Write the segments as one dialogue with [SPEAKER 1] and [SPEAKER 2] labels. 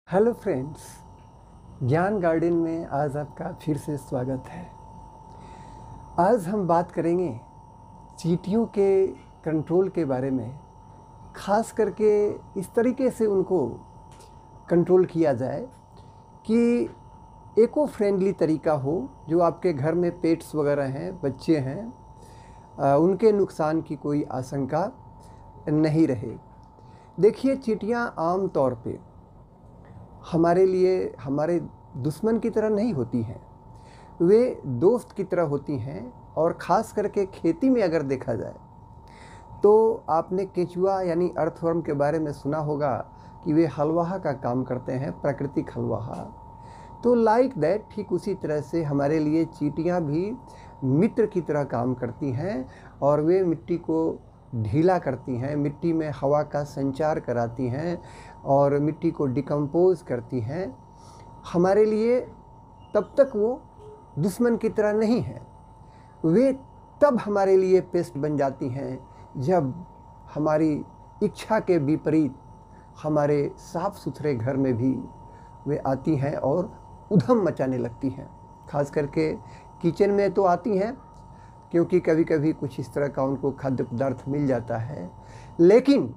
[SPEAKER 1] Hello friends, ज्ञान garden में आज आपका फिर से स्वागत है। आज हम बात करेंगे चींटियों के कंट्रोल के बारे में। ख़ास करके इस तरीके से उनको कंट्रोल किया जाए कि एको फ्रेंडली तरीका हो, जो आपके घर में पेट्स वगैरह हैं, बच्चे हैं, उनके नुकसान की कोई आशंका नहीं रहे। देखिए, चींटियाँ आम तौर पे हमारे लिए हमारे दुश्मन की तरह नहीं होती हैं, वे दोस्त की तरह होती हैं। और ख़ास करके खेती में अगर देखा जाए तो आपने केंचुआ यानी अर्थवर्म के बारे में सुना होगा कि वे हलवाहा का काम करते हैं, प्राकृतिक हलवाहा। तो लाइक दैट, ठीक उसी तरह से हमारे लिए चींटियाँ भी मित्र की तरह काम करती हैं और वे मिट्टी को ढीला करती हैं, मिट्टी में हवा का संचार कराती हैं और मिट्टी को डिकम्पोज करती हैं। हमारे लिए तब तक वो दुश्मन की तरह नहीं है, वे तब हमारे लिए पेस्ट बन जाती हैं जब हमारी इच्छा के विपरीत हमारे साफ सुथरे घर में भी वे आती हैं और उधम मचाने लगती हैं। खास करके किचन में तो आती हैं, क्योंकि कभी कभी कुछ इस तरह का उनको खाद्य पदार्थ मिल जाता है। लेकिन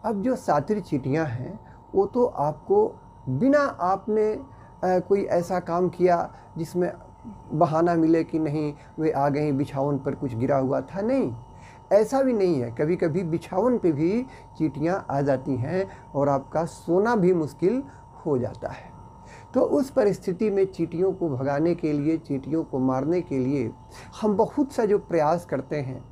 [SPEAKER 1] अब जो सातिर चींटियाँ हैं, वो तो आपको बिना आपने कोई ऐसा काम किया जिसमें बहाना मिले कि नहीं वे आ गई, बिछावन पर कुछ गिरा हुआ था, नहीं, ऐसा भी नहीं है। कभी कभी बिछावन पे भी चींटियाँ आ जाती हैं और आपका सोना भी मुश्किल हो जाता है। तो उस परिस्थिति में चींटियों को भगाने के लिए, चींटियों को मारने के लिए हम बहुत सा जो प्रयास करते हैं,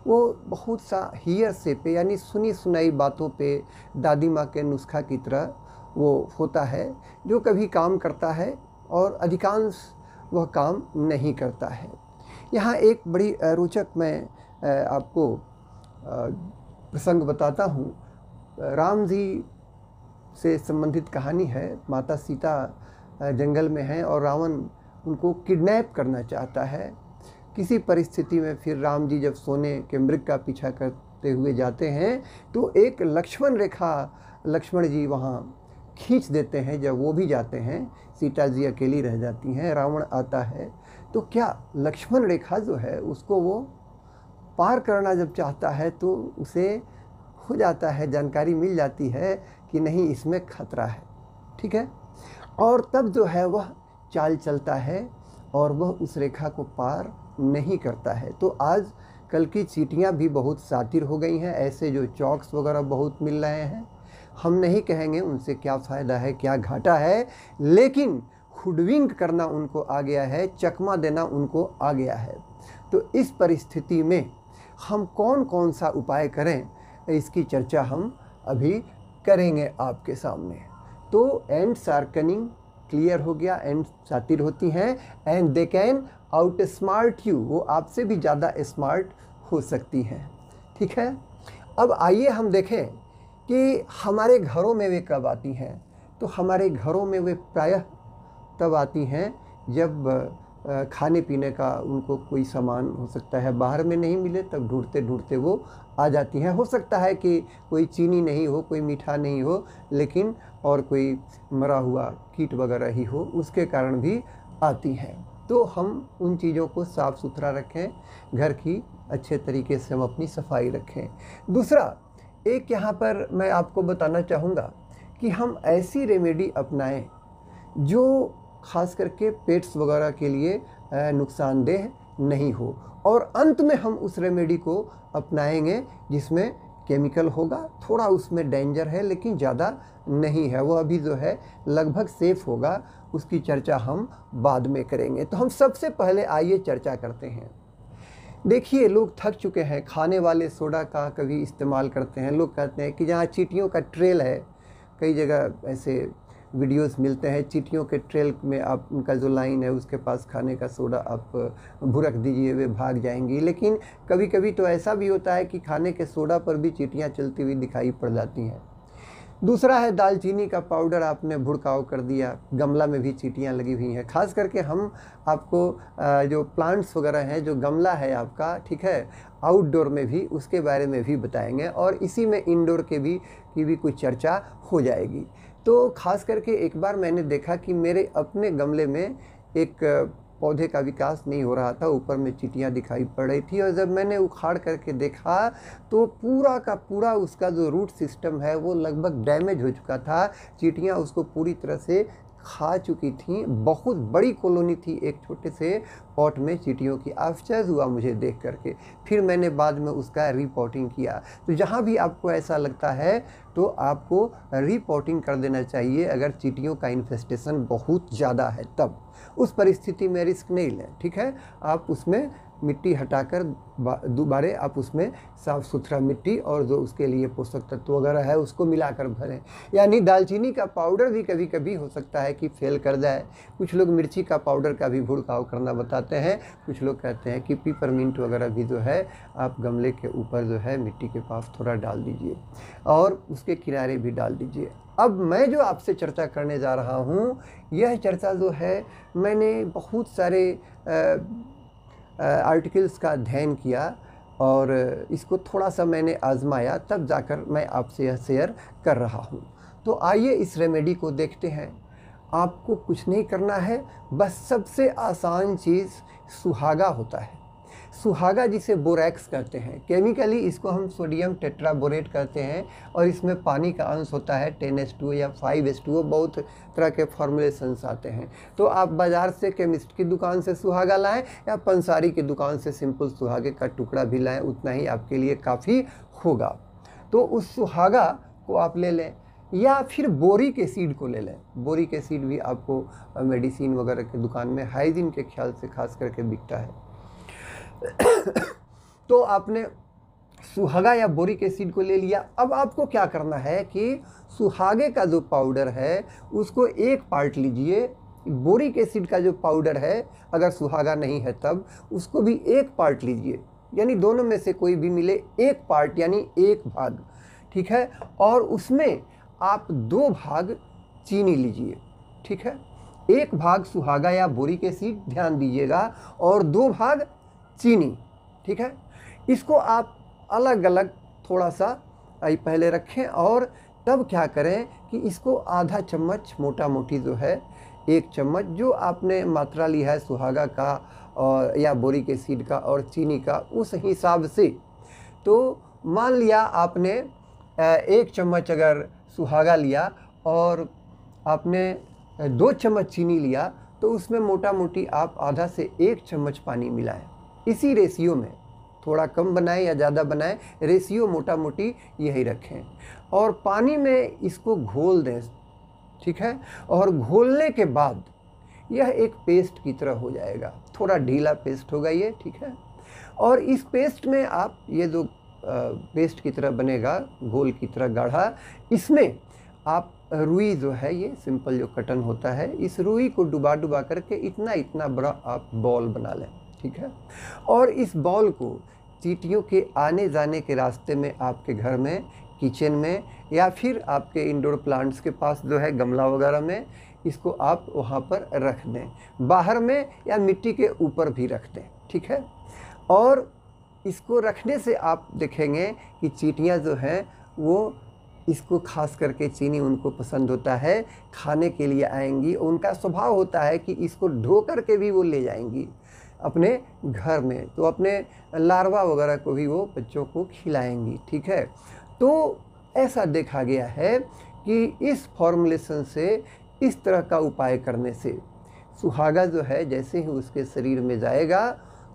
[SPEAKER 1] वो बहुत सा हियरसे पे यानी सुनी सुनाई बातों पे, दादी माँ के नुस्खा की तरह वो होता है, जो कभी काम करता है और अधिकांश वह काम नहीं करता है। यहाँ एक बड़ी रोचक मैं आपको प्रसंग बताता हूँ। राम जी से संबंधित कहानी है। माता सीता जंगल में हैं और रावण उनको किडनैप करना चाहता है। किसी परिस्थिति में फिर राम जी जब सोने के मृग का पीछा करते हुए जाते हैं तो एक लक्ष्मण रेखा लक्ष्मण जी वहाँ खींच देते हैं। जब वो भी जाते हैं, सीता जी अकेली रह जाती हैं, रावण आता है, तो क्या लक्ष्मण रेखा जो है उसको वो पार करना जब चाहता है तो उसे हो जाता है, जानकारी मिल जाती है कि नहीं, इसमें खतरा है, ठीक है। और तब जो है वह चाल चलता है और वह उस रेखा को पार नहीं करता है। तो आज कल की चींटियाँ भी बहुत सातिर हो गई हैं। ऐसे जो चॉक्स वगैरह बहुत मिल रहे हैं, हम नहीं कहेंगे उनसे क्या फ़ायदा है, क्या घाटा है, लेकिन हुडविंक करना उनको आ गया है, चकमा देना उनको आ गया है। तो इस परिस्थिति में हम कौन कौन सा उपाय करें, इसकी चर्चा हम अभी करेंगे आपके सामने। तो एंड्स आर कनिंग, क्लियर हो गया, एंड सातिर होती हैं, and they can out smart you, वो आपसे भी ज़्यादा स्मार्ट हो सकती हैं, ठीक है। अब आइए हम देखें कि हमारे घरों में वे कब आती हैं। तो हमारे घरों में वे प्रायः तब आती हैं जब खाने पीने का उनको कोई सामान हो सकता है बाहर में नहीं मिले, तब ढूंढते ढूंढते वो आ जाती हैं। हो सकता है कि कोई चीनी नहीं हो, कोई मीठा नहीं हो, लेकिन और कोई मरा हुआ कीट वगैरह ही हो, उसके कारण भी आती हैं। तो हम उन चीज़ों को साफ़ सुथरा रखें, घर की अच्छे तरीके से हम अपनी सफाई रखें। दूसरा, एक यहाँ पर मैं आपको बताना चाहूँगा कि हम ऐसी रेमेडी अपनाएं जो ख़ास करके पेट्स वगैरह के लिए नुकसानदेह नहीं हो, और अंत में हम उस रेमेडी को अपनाएंगे जिसमें केमिकल होगा, थोड़ा उसमें डेंजर है लेकिन ज़्यादा नहीं है, वो अभी जो है लगभग सेफ़ होगा, उसकी चर्चा हम बाद में करेंगे। तो हम सबसे पहले आइए चर्चा करते हैं। देखिए, लोग थक चुके हैं, खाने वाले सोडा का कभी इस्तेमाल करते हैं। लोग कहते हैं कि जहाँ चींटियों का ट्रेल है, कई जगह ऐसे वीडियोस मिलते हैं, चींटियों के ट्रेल में आप उनका जो लाइन है उसके पास खाने का सोडा आप भुरक दीजिए, वे भाग जाएंगी। लेकिन कभी कभी तो ऐसा भी होता है कि खाने के सोडा पर भी चींटियाँ चलती हुई दिखाई पड़ जाती हैं। दूसरा है दालचीनी का पाउडर आपने भुड़काव कर दिया, गमला में भी चींटियाँ लगी हुई हैं। खास करके हम आपको जो प्लांट्स वगैरह हैं, जो गमला है आपका, ठीक है, आउटडोर में भी उसके बारे में भी बताएंगे और इसी में इंडोर की भी कुछ चर्चा हो जाएगी। तो ख़ास करके एक बार मैंने देखा कि मेरे अपने गमले में एक पौधे का विकास नहीं हो रहा था, ऊपर में चींटियाँ दिखाई पड़ रही थी, और जब मैंने उखाड़ करके देखा तो पूरा का पूरा उसका जो रूट सिस्टम है वो लगभग डैमेज हो चुका था। चींटियाँ उसको पूरी तरह से खा चुकी थी। बहुत बड़ी कॉलोनी थी एक छोटे से पॉट में चींटियों की। आश्चर्य हुआ मुझे देख करके। फिर मैंने बाद में उसका रिपोर्टिंग किया। तो जहाँ भी आपको ऐसा लगता है तो आपको रिपोर्टिंग कर देना चाहिए। अगर चींटियों का इन्फेस्टेशन बहुत ज़्यादा है तब उस परिस्थिति में रिस्क नहीं लें, ठीक है। आप उसमें मिट्टी हटाकर दोबारा आप उसमें साफ़ सुथरा मिट्टी और जो उसके लिए पोषक तत्व वगैरह है उसको मिलाकर भरें। यानी दालचीनी का पाउडर भी कभी कभी हो सकता है कि फेल कर जाए। कुछ लोग मिर्ची का पाउडर का भी भुड़काव करना बताते हैं। कुछ लोग कहते हैं कि पिपरमिंट वगैरह भी जो है आप गमले के ऊपर जो है मिट्टी के पास थोड़ा डाल दीजिए और उसके किनारे भी डाल दीजिए। अब मैं जो आपसे चर्चा करने जा रहा हूँ, यह चर्चा जो है मैंने बहुत सारे आर्टिकल्स का अध्ययन किया और इसको थोड़ा सा मैंने आजमाया, तब जाकर मैं आपसे यह शेयर कर रहा हूँ। तो आइए इस रेमेडी को देखते हैं। आपको कुछ नहीं करना है, बस सबसे आसान चीज़ सुहागा होता है। सुहागा जिसे बोरैक्स कहते हैं, केमिकली इसको हम सोडियम टेट्राबोरेट कहते हैं और इसमें पानी का अंश होता है 10H2 या 5H2O। बहुत तरह के फॉर्मुलेशंस आते हैं। तो आप बाज़ार से केमिस्ट की दुकान से सुहागा लाएं या पंसारी की दुकान से सिंपल सुहागे का टुकड़ा भी लाएं, उतना ही आपके लिए काफ़ी होगा। तो उस सुहागा को आप ले लें या फिर बोरी के सीड को ले लें। बोरी के सीड भी आपको मेडिसिन वगैरह की दुकान में हाइजीन के ख्याल से खास करके बिकता है। तो आपने सुहागा या बोरी के सीड को ले लिया। अब आपको क्या करना है कि सुहागे का जो पाउडर है उसको एक पार्ट लीजिए, बोरी के सीड का जो पाउडर है अगर सुहागा नहीं है तब उसको भी एक पार्ट लीजिए, यानी दोनों में से कोई भी मिले एक पार्ट यानी एक भाग, ठीक है। और उसमें आप 2 भाग चीनी लीजिए, ठीक है। एक भाग सुहागा या बोरी के सीड, ध्यान दीजिएगा, और 2 भाग चीनी, ठीक है। इसको आप अलग अलग थोड़ा सा पहले रखें और तब क्या करें कि इसको आधा चम्मच मोटा मोटी जो है 1 चम्मच जो आपने मात्रा ली है सुहागा का और या बोरी के सीड का और चीनी का उस हिसाब से, तो मान लिया आपने 1 चम्मच अगर सुहागा लिया और आपने 2 चम्मच चीनी लिया तो उसमें मोटा मोटी आप आधा से 1 चम्मच पानी मिलाएं। इसी रेशियो में, थोड़ा कम बनाएं या ज़्यादा बनाएं, रेशियो मोटा मोटी यही रखें और पानी में इसको घोल दें, ठीक है। और घोलने के बाद यह एक पेस्ट की तरह हो जाएगा, थोड़ा ढीला पेस्ट होगा ये, ठीक है। और इस पेस्ट में आप ये जो पेस्ट की तरह बनेगा, घोल की तरह गाढ़ा, इसमें आप रुई जो है ये सिंपल जो कटन होता है, इस रुई को डुबा डुबा करके इतना इतना बड़ा आप बॉल बना लें, ठीक है। और इस बॉल को चींटियों के आने जाने के रास्ते में आपके घर में, किचन में या फिर आपके इंडोर प्लांट्स के पास जो है गमला वगैरह में, इसको आप वहाँ पर रख दें, बाहर में या मिट्टी के ऊपर भी रख दें, ठीक है। और इसको रखने से आप देखेंगे कि चींटियाँ जो हैं वो इसको खास करके चीनी उनको पसंद होता है, खाने के लिए आएंगी। उनका स्वभाव होता है कि इसको ढो करके भी वो ले जाएंगी अपने घर में, तो अपने लार्वा वगैरह को भी वो बच्चों को खिलाएंगी, ठीक है। तो ऐसा देखा गया है कि इस फॉर्मुलेशन से, इस तरह का उपाय करने से सुहागा जो है जैसे ही उसके शरीर में जाएगा,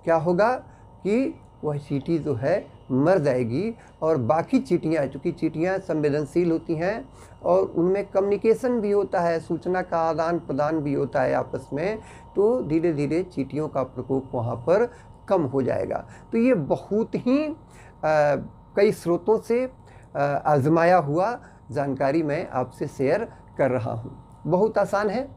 [SPEAKER 1] क्या होगा कि वह चींटी जो है मर जाएगी और बाकी चींटियाँ, चूँकि चींटियाँ संवेदनशील होती हैं और उनमें कम्युनिकेशन भी होता है, सूचना का आदान प्रदान भी होता है आपस में, तो धीरे धीरे चींटियों का प्रकोप वहाँ पर कम हो जाएगा। तो ये बहुत ही कई स्रोतों से आजमाया हुआ जानकारी मैं आपसे शेयर कर रहा हूँ। बहुत आसान है।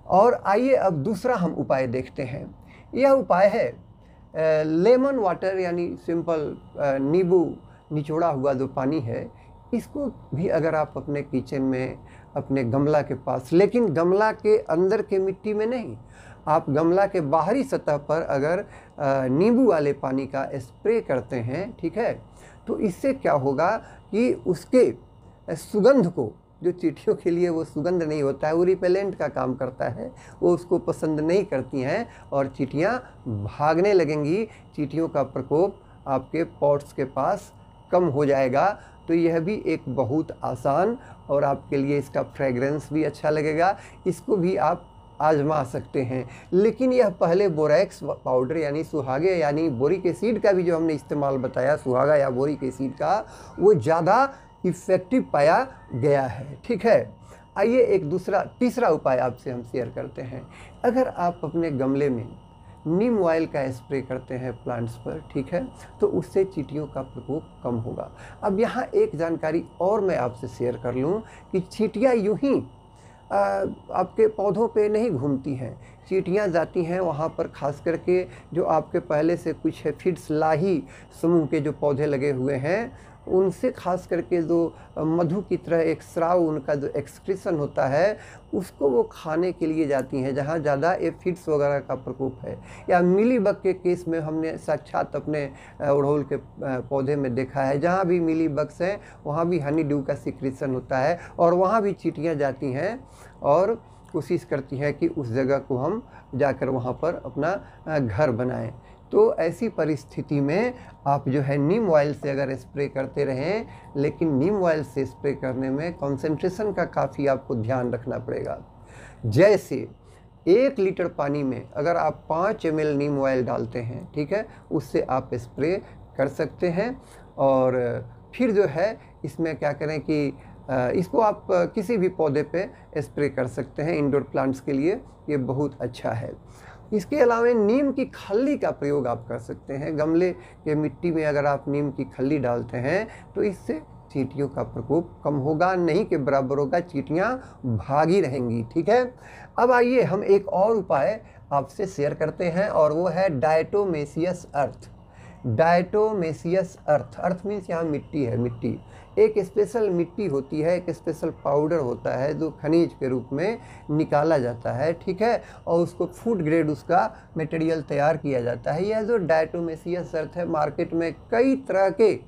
[SPEAKER 1] और आइए अब दूसरा हम उपाय देखते हैं। यह उपाय है लेमन वाटर, यानी सिंपल नींबू निचोड़ा हुआ जो पानी है, इसको भी अगर आप अपने किचन में, अपने गमला के पास, लेकिन गमला के अंदर के मिट्टी में नहीं, आप गमला के बाहरी सतह पर अगर नींबू वाले पानी का स्प्रे करते हैं, ठीक है, तो इससे क्या होगा कि उसके सुगंध को जो चींटियों के लिए वो सुगंध नहीं होता है, वो रिपेलेंट का काम करता है, वो उसको पसंद नहीं करती हैं और चींटियाँ भागने लगेंगी। चींटियों का प्रकोप आपके पॉट्स के पास कम हो जाएगा। तो यह भी एक बहुत आसान और आपके लिए इसका फ्रेग्रेंस भी अच्छा लगेगा, इसको भी आप आजमा सकते हैं। लेकिन यह पहले बोरैक्स पाउडर यानी सुहागे यानी बोरिक एसिड का भी जो हमने इस्तेमाल बताया, सुहागा या बोरिक एसिड का, वो ज़्यादा इफ़ेक्टिव पाया गया है। ठीक है, आइए एक तीसरा उपाय आपसे हम शेयर करते हैं। अगर आप अपने गमले में नीम ऑयल का स्प्रे करते हैं प्लांट्स पर, ठीक है, तो उससे चींटियों का प्रकोप कम होगा। अब यहाँ एक जानकारी और मैं आपसे शेयर कर लूँ कि चींटियाँ यूं ही आपके पौधों पे नहीं घूमती हैं। चींटियाँ जाती हैं वहाँ पर, खास करके जो आपके पहले से कुछ एफिड्स लाही समूह के जो पौधे लगे हुए हैं, उनसे खास करके जो मधु की तरह एक स्राव उनका जो एक्सक्रीशन होता है, उसको वो खाने के लिए जाती हैं जहाँ ज़्यादा एफिड्स वगैरह का प्रकोप है। या मिलीबग के केस में हमने साक्षात अपने अड़हुल के पौधे में देखा है, जहाँ भी मिलीबग्स हैं वहाँ भी हनी ड्यू का सिक्रीशन होता है और वहाँ भी चींटियाँ जाती हैं और कोशिश करती हैं कि उस जगह को हम जाकर वहाँ पर अपना घर बनाएं। तो ऐसी परिस्थिति में आप जो है नीम ऑयल से अगर स्प्रे करते रहें, लेकिन नीम ऑयल से स्प्रे करने में कंसंट्रेशन का काफ़ी आपको ध्यान रखना पड़ेगा। जैसे 1 लीटर पानी में अगर आप 5 ml नीम ऑयल डालते हैं, ठीक है, उससे आप स्प्रे कर सकते हैं। और फिर जो है इसमें क्या करें कि इसको आप किसी भी पौधे पे स्प्रे कर सकते हैं। इंडोर प्लांट्स के लिए ये बहुत अच्छा है। इसके अलावा नीम की खल्ली का प्रयोग आप कर सकते हैं। गमले के मिट्टी में अगर आप नीम की खल्ली डालते हैं तो इससे चींटियों का प्रकोप कम होगा, नहीं के बराबर होगा, चींटियाँ भागी रहेंगी। ठीक है, अब आइए हम एक और उपाय आपसे शेयर करते हैं और वो है डायटोमेसियस अर्थ। डायटोमेसियस अर्थ, अर्थ मीन्स यहाँ मिट्टी है। मिट्टी एक स्पेशल मिट्टी होती है, एक स्पेशल पाउडर होता है जो खनिज के रूप में निकाला जाता है, ठीक है, और उसको फूड ग्रेड उसका मटेरियल तैयार किया जाता है। यह जो डायटोमेसियस अर्थ है मार्केट में कई तरह के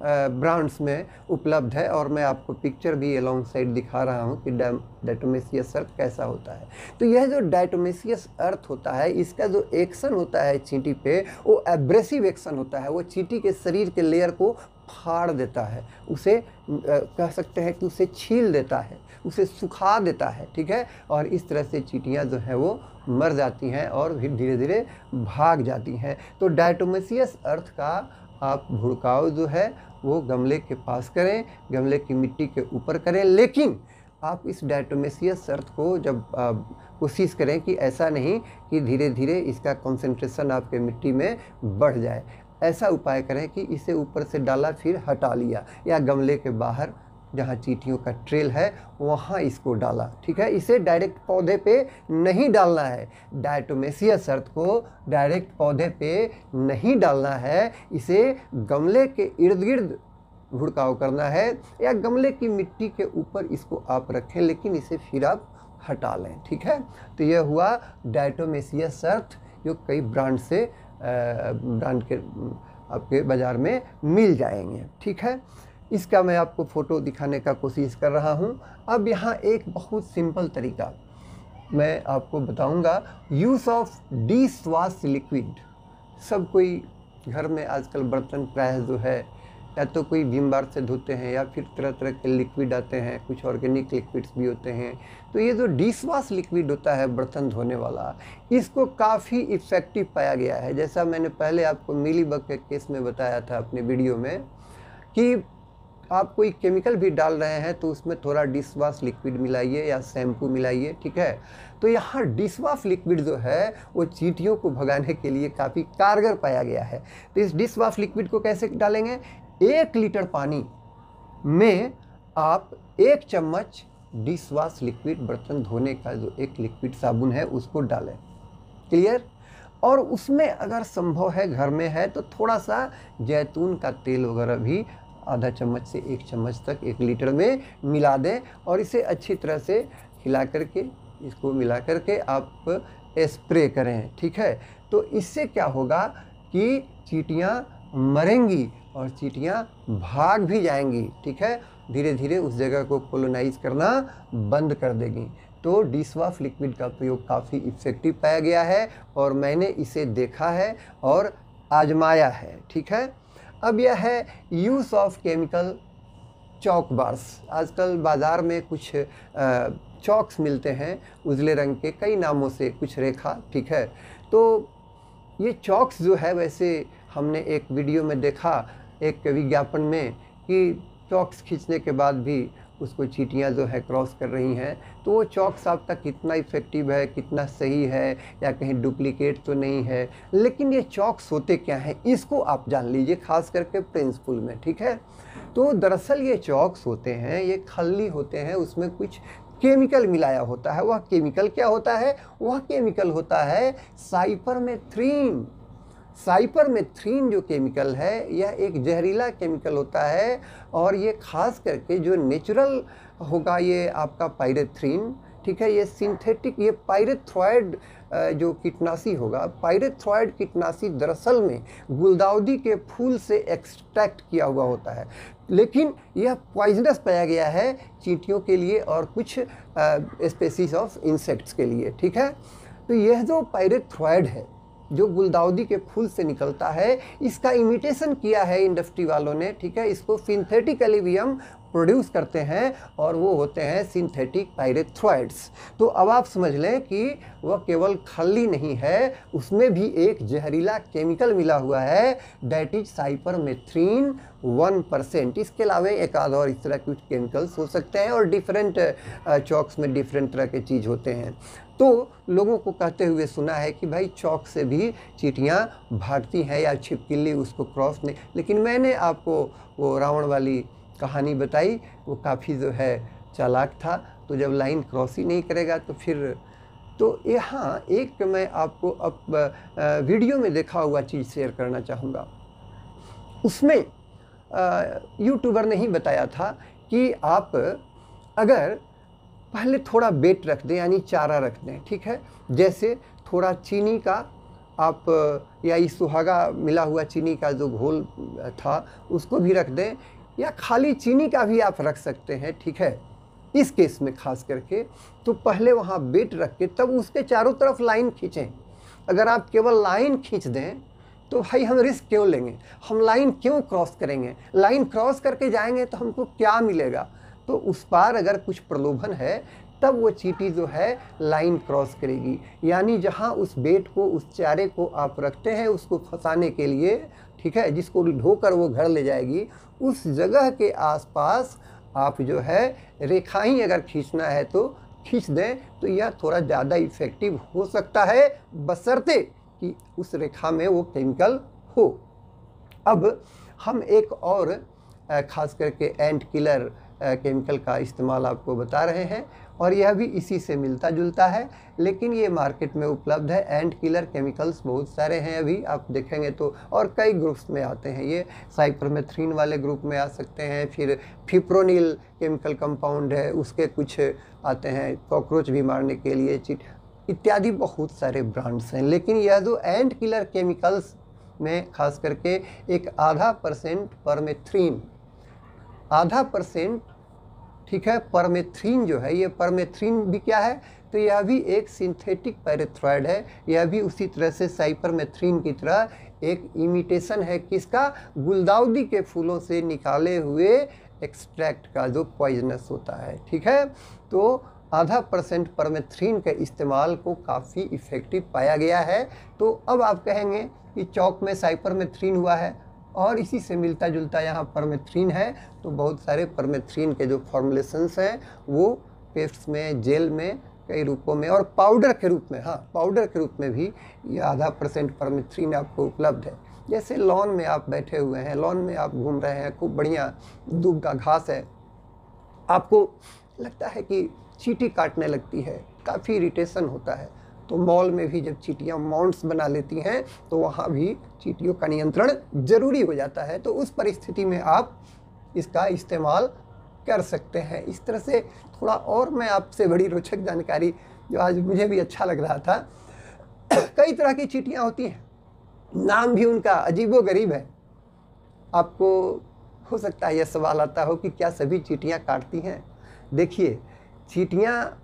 [SPEAKER 1] ब्रांड्स में उपलब्ध है और मैं आपको पिक्चर भी अलॉन्ग साइड दिखा रहा हूँ कि डायटोमेसियस अर्थ कैसा होता है। तो यह जो डायटोमेसियस अर्थ होता है, इसका जो एक्शन होता है चींटी पे, वो एब्रेसिव एक्शन होता है। वो चींटी के शरीर के लेयर को फाड़ देता है, उसे कह सकते हैं कि उसे छील देता है, उसे सुखा देता है, ठीक है, और इस तरह से चींटियाँ जो हैं वो मर जाती हैं और फिर धीरे धीरे भाग जाती हैं। तो डायटोमेसियस अर्थ का आप भुड़काव जो है वो गमले के पास करें, गमले की मिट्टी के ऊपर करें, लेकिन आप इस डायटोमेसियस अर्थ को जब कोशिश करें कि ऐसा नहीं कि धीरे धीरे इसका कंसंट्रेशन आपके मिट्टी में बढ़ जाए। ऐसा उपाय करें कि इसे ऊपर से डाला फिर हटा लिया, या गमले के बाहर जहाँ चींटियों का ट्रेल है वहाँ इसको डाला, ठीक है। इसे डायरेक्ट पौधे पे नहीं डालना है, डायटोमेसियस अर्थ को डायरेक्ट पौधे पे नहीं डालना है, इसे गमले के इर्द गिर्द भुड़काव करना है या गमले की मिट्टी के ऊपर इसको आप रखें, लेकिन इसे फिर आप हटा लें, ठीक है। तो यह हुआ डायटोमेसियस अर्थ, जो कई ब्रांड के आपके बाज़ार में मिल जाएंगे, ठीक है। इसका मैं आपको फ़ोटो दिखाने का कोशिश कर रहा हूँ। अब यहाँ एक बहुत सिंपल तरीका मैं आपको बताऊँगा, use of dish wash liquid. सब कोई घर में आजकल बर्तन प्राय जो है या तो कोई विम बार से धोते हैं या फिर तरह तरह के लिक्विड आते हैं, कुछ ऑर्गेनिक लिक्विड्स भी होते हैं। तो ये जो डिश वॉश लिक्विड होता है बर्तन धोने वाला, इसको काफ़ी इफ़ेक्टिव पाया गया है। जैसा मैंने पहले आपको मिलीबग के केस में बताया था अपने वीडियो में कि आप कोई केमिकल भी डाल रहे हैं तो उसमें थोड़ा डिश वॉश लिक्विड मिलाइए या शैम्पू मिलाइए, ठीक है। तो यहाँ डिश वॉश लिक्विड जो है वो चींटियों को भगाने के लिए काफ़ी कारगर पाया गया है। तो इस डिश वॉश लिक्विड को कैसे डालेंगे? 1 लीटर पानी में आप 1 चम्मच डिश वॉश लिक्विड, बर्तन धोने का जो एक लिक्विड साबुन है, उसको डालें। क्लियर? और उसमें अगर संभव है, घर में है, तो थोड़ा सा जैतून का तेल वगैरह भी आधा चम्मच से 1 चम्मच तक 1 लीटर में मिला दें और इसे अच्छी तरह से हिला करके, इसको मिला करके आप स्प्रे करें, ठीक है। तो इससे क्या होगा कि चींटियाँ मरेंगी और चींटियाँ भाग भी जाएंगी, ठीक है। धीरे धीरे उस जगह को कोलोनाइज करना बंद कर देगी। तो डिशवॉश लिक्विड का प्रयोग काफ़ी इफ़ेक्टिव पाया गया है और मैंने इसे देखा है और आजमाया है। ठीक है, अब यह है use of chemical Chowk bars. आजकल बाज़ार में कुछ चौक्स मिलते हैं उजले रंग के, कई नामों से, कुछ रेखा। ठीक है, तो ये चौक्स जो है, वैसे हमने एक वीडियो में देखा एक विज्ञापन में कि चौक्स खींचने के बाद भी उसको चींटियां जो है क्रॉस कर रही हैं। तो वो चौक्स आपका कितना इफ़ेक्टिव है, कितना सही है, या कहीं डुप्लीकेट तो नहीं है। लेकिन ये चौक्स होते क्या हैं, इसको आप जान लीजिए, खास करके प्रिंसिपल में। ठीक है, तो दरअसल ये चौक्स होते हैं, ये खल्ली होते हैं, उसमें कुछ केमिकल मिलाया होता है। वह केमिकल क्या होता है? वह केमिकल होता है साइपरमेथ्रिन। साइपरमेथ्रिन जो केमिकल है, यह एक जहरीला केमिकल होता है और ये खास करके जो नेचुरल होगा ये आपका पायरेथ्रिन। ठीक है, ये सिंथेटिक, ये पायरेथ्रॉयड जो कीटनाशी होगा, पायरेथ्रॉयड कीटनाशी दरअसल में गुलदाउदी के फूल से एक्सट्रैक्ट किया हुआ होता है, लेकिन यह पॉइजनस पाया गया है चींटियों के लिए और कुछ स्पेसीज ऑफ इंसेक्ट्स के लिए। ठीक है, तो यह जो पायरेथ्रॉयड है जो गुलदाउदी के फूल से निकलता है, इसका इमिटेशन किया है इंडस्ट्री वालों ने। ठीक है, इसको सिंथेटिकली भी हम प्रोड्यूस करते हैं और वो होते हैं सिंथेटिक पायरेथ्रॉयड्स। तो अब आप समझ लें कि वह केवल खल्ली नहीं है, उसमें भी एक जहरीला केमिकल मिला हुआ है, दैट इज साइपरमेथ्रिन 1%। इसके अलावा एक आध और इस तरह के कुछ केमिकल्स हो सकते हैं और डिफरेंट चौक्स में डिफरेंट तरह के चीज़ होते हैं। तो लोगों को कहते हुए सुना है कि भाई चौक से भी चींटियाँ भागती हैं या छिपकली उसको क्रॉस नहीं। लेकिन मैंने आपको वो रावण वाली कहानी बताई, वो काफ़ी जो है चालाक था। तो जब लाइन क्रॉस ही नहीं करेगा तो फिर, तो यहाँ एक मैं आपको अब वीडियो में देखा हुआ चीज़ शेयर करना चाहूँगा। उसमें यूट्यूबर ने ही बताया था कि आप अगर पहले थोड़ा बेट रख दें, यानी चारा रख दें। ठीक है, जैसे थोड़ा चीनी का आप, या इस सुहागा मिला हुआ चीनी का जो घोल था उसको भी रख दें, या खाली चीनी का भी आप रख सकते हैं। ठीक है, इस केस में खास करके तो पहले वहाँ बेट रख के तब उसके चारों तरफ लाइन खींचें। अगर आप केवल लाइन खींच दें तो भाई हम रिस्क क्यों लेंगे, हम लाइन क्यों क्रॉस करेंगे? लाइन क्रॉस करके जाएंगे तो हमको क्या मिलेगा? तो उस पार अगर कुछ प्रलोभन है तब वो चींटी जो है लाइन क्रॉस करेगी। यानी जहाँ उस बेट को, उस चारे को आप रखते हैं उसको फंसाने के लिए, ठीक है, जिसको ढोकर वो घर ले जाएगी, उस जगह के आसपास आप जो है रेखाएं अगर खींचना है तो खींच दें, तो यह थोड़ा ज़्यादा इफ़ेक्टिव हो सकता है, बशर्ते कि उस रेखा में वो केमिकल हो। अब हम एक और ख़ास करके एंट किलर केमिकल का इस्तेमाल आपको बता रहे हैं और यह भी इसी से मिलता जुलता है, लेकिन ये मार्केट में उपलब्ध है। एंट किलर केमिकल्स बहुत सारे हैं, अभी आप देखेंगे तो, और कई ग्रुप्स में आते हैं। ये साइपरमेथ्रिन वाले ग्रुप में आ सकते हैं, फिर फिप्रोनिल केमिकल कंपाउंड है, उसके कुछ आते हैं कॉकरोच भी मारने के लिए, चीट इत्यादि बहुत सारे ब्रांड्स हैं। लेकिन यह जो एंट किलर केमिकल्स में खास करके एक 0.5% परमेथ्रिन, 0.5%, ठीक है, परमेथ्रिन जो है, ये परमेथ्रिन भी क्या है, तो यह भी एक सिंथेटिक पायरेथ्रॉयड है। यह भी उसी तरह से साइपरमेथ्रिन की तरह एक इमिटेशन है किसका? गुलदाउदी के फूलों से निकाले हुए एक्सट्रैक्ट का जो पॉइजनस होता है। ठीक है, तो 0.5% परमेथ्रिन के इस्तेमाल को काफ़ी इफ़ेक्टिव पाया गया है। तो अब आप कहेंगे कि चौक में साइपरमेथ्रिन हुआ है और इसी से मिलता जुलता यहाँ परमेथ्रिन है, तो बहुत सारे परमेथ्रिन के जो फॉर्मुलेशंस हैं वो पेस्ट्स में, जेल में, कई रूपों में और पाउडर के रूप में, हाँ पाउडर के रूप में भी ये 0.5% परमेथ्रिन आपको उपलब्ध है। जैसे लॉन में आप बैठे हुए हैं, लॉन में आप घूम रहे हैं, खूब बढ़िया दूब का घास है, आपको लगता है कि चींटी काटने लगती है, काफ़ी इरिटेशन होता है, तो मॉल में भी जब चींटियाँ माउंट्स बना लेती हैं तो वहाँ भी चींटियों का नियंत्रण जरूरी हो जाता है। तो उस परिस्थिति में आप इसका इस्तेमाल कर सकते हैं। इस तरह से थोड़ा और मैं आपसे बड़ी रोचक जानकारी, जो आज मुझे भी अच्छा लग रहा था, कई तरह की चींटियाँ होती हैं, नाम भी उनका अजीबो गरीब है। आपको हो सकता है यह सवाल आता हो कि क्या सभी चींटियाँ काटती हैं। देखिए, चींटियाँ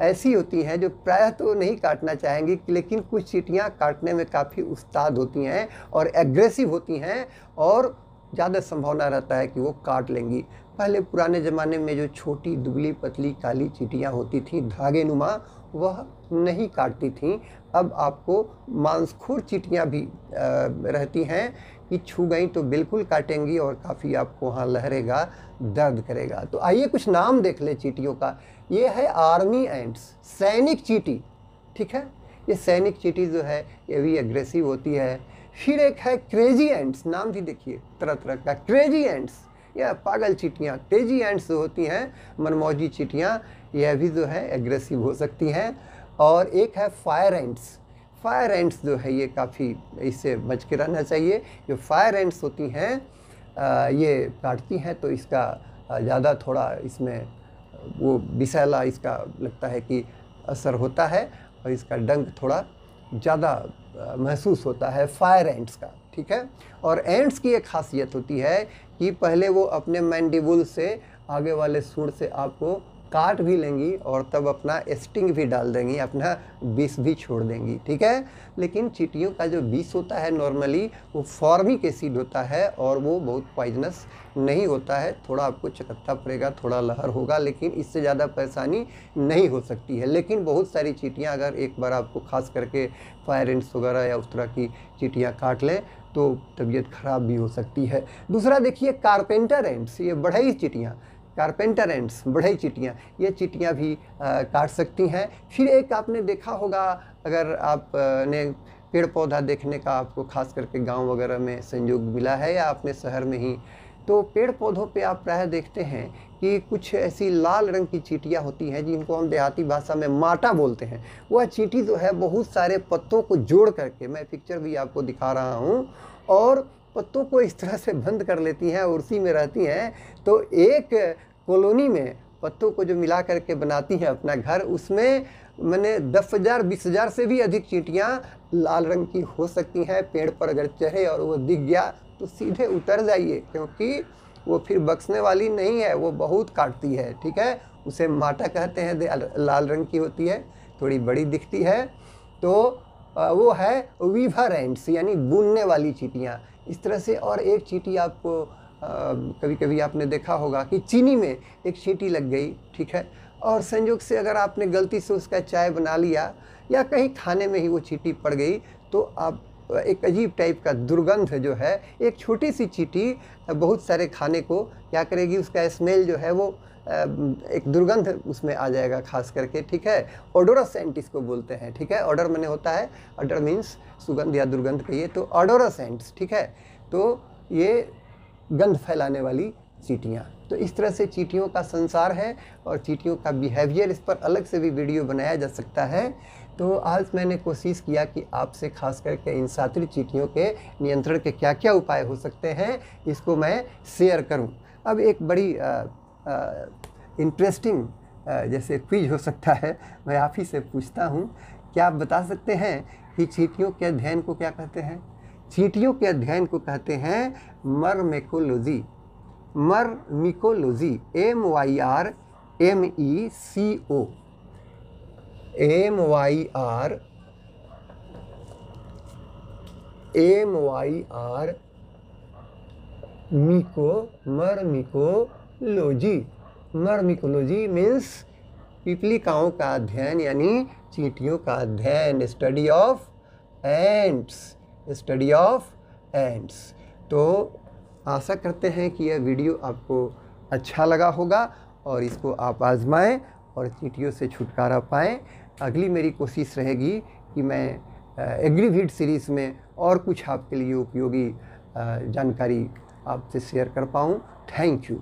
[SPEAKER 1] ऐसी होती हैं जो प्रायः तो नहीं काटना चाहेंगी, लेकिन कुछ चींटियाँ काटने में काफ़ी उस्ताद होती हैं और एग्रेसिव होती हैं और ज़्यादा संभावना रहता है कि वो काट लेंगी। पहले पुराने ज़माने में जो छोटी दुबली पतली काली चींटियाँ होती थीं धागे नुमा, वह नहीं काटती थीं। अब आपको मांसखोर चींटियाँ भी रहती हैं कि छू गई तो बिल्कुल काटेंगी और काफ़ी आपको वहाँ लहरेगा, दर्द करेगा। तो आइए कुछ नाम देख ले चींटियों का। ये है आर्मी एंट्स, सैनिक चींटी, ठीक है। ये सैनिक चींटी जो है ये भी एग्रेसिव होती है। फिर एक है क्रेजी एंट्स, नाम भी देखिए तरह तरह का, क्रेजी एंट्स, यह पागल चींटियाँ। क्रेजी एंट्स जो होती हैं, मनमौजी चींटियाँ, यह भी जो है एग्रेसिव हो सकती हैं। और एक है फायर एंट्स। फायर एंट्स जो है ये काफ़ी, इससे बच के रहना चाहिए। जो फायर एंट्स होती हैं ये काटती हैं तो इसका ज़्यादा थोड़ा इसमें वो विषैला इसका लगता है कि असर होता है और इसका डंक थोड़ा ज़्यादा महसूस होता है फायर एंट्स का, ठीक है। और एंट्स की एक खासियत होती है कि पहले वो अपने मैंडिबुल से आगे वाले सूंड से आपको काट भी लेंगी और तब अपना स्टिंग भी डाल देंगी, अपना विष भी छोड़ देंगी, ठीक है। लेकिन चींटियों का जो विष होता है नॉर्मली वो फॉर्मिक एसिड होता है और वो बहुत पॉइजनस नहीं होता है। थोड़ा आपको चकत्ता पड़ेगा, थोड़ा लहर होगा, लेकिन इससे ज़्यादा परेशानी नहीं हो सकती है। लेकिन बहुत सारी चींटियाँ अगर एक बार आपको खास करके फायर एंट्स वगैरह या उस तरह की चींटियाँ काट लें तो तबीयत ख़राब भी हो सकती है। दूसरा देखिए कारपेंटर एंट्स, ये बढ़ई चींटियाँ, कारपेंटर एंट्स, बढ़ई चींटियाँ, ये चींटियाँ भी काट सकती हैं। फिर एक आपने देखा होगा, अगर आपने पेड़ पौधा देखने का आपको खास करके गांव वगैरह में संयोग मिला है या अपने शहर में ही, तो पेड़ पौधों पे आप प्रायः देखते हैं कि कुछ ऐसी लाल रंग की चींटियाँ होती हैं जिनको हम देहाती भाषा में माटा बोलते हैं। वह चींटी जो है बहुत सारे पत्तों को जोड़ करके, मैं पिक्चर भी आपको दिखा रहा हूँ, और पत्तों को इस तरह से बंद कर लेती हैं और उसी में रहती हैं। तो एक कॉलोनी में पत्तों को जो मिला करके बनाती हैं अपना घर, उसमें मैंने 10,000 20,000 से भी अधिक चींटियाँ लाल रंग की हो सकती हैं। पेड़ पर अगर चढ़े और वो दिख गया तो सीधे उतर जाइए, क्योंकि वो फिर बख्शने वाली नहीं है, वो बहुत काटती है, ठीक है। उसे माटा कहते हैं, लाल रंग की होती है, थोड़ी बड़ी दिखती है। तो वो है वीवर एंट्स, यानी बुनने वाली चींटियाँ, इस तरह से। और एक चींटी आपको कभी कभी आपने देखा होगा कि चीनी में एक चींटी लग गई, ठीक है, और संयोग से अगर आपने गलती से उसका चाय बना लिया या कहीं खाने में ही वो चींटी पड़ गई, तो आप एक अजीब टाइप का दुर्गंध जो है, एक छोटी सी चींटी बहुत सारे खाने को क्या करेगी, उसका स्मेल जो है वो एक दुर्गंध उसमें आ जाएगा खास करके, ठीक है। ओडोरस एंट इसको बोलते हैं, ठीक है। ऑर्डर मैंने होता है, ऑर्डर मीन्स सुगंध या दुर्गंध कहिए, तो ऑडोरस एंट्स, ठीक है। तो ये गंध फैलाने वाली चींटियाँ। तो इस तरह से चींटियों का संसार है और चींटियों का बिहेवियर, इस पर अलग से भी वीडियो बनाया जा सकता है। तो आज मैंने कोशिश किया कि आपसे खास करके इन शातिर चींटियों के नियंत्रण के क्या क्या उपाय हो सकते हैं, इसको मैं शेयर करूं। अब एक बड़ी इंटरेस्टिंग जैसे क्विज हो सकता है, मैं आप ही से पूछता हूं, क्या आप बता सकते हैं कि चींटियों के अध्ययन को क्या कहते हैं? चींटियों के अध्ययन को कहते हैं मर्मेकोलॉजी। मर्मिकोलॉजी, MYRMECO, मर्मिकोलॉजी। मर्मिकोलॉजी मीन्स पिपलिकाओं का अध्ययन, यानी चींटियों का अध्ययन, study of ants, study of ants. तो आशा करते हैं कि यह वीडियो आपको अच्छा लगा होगा और इसको आप आजमाएं और चींटियों से छुटकारा पाएं। अगली मेरी कोशिश रहेगी कि मैं एग्रीवीड सीरीज़ में और कुछ आपके लिए उपयोगी जानकारी आपसे शेयर कर पाऊँ। Thank you.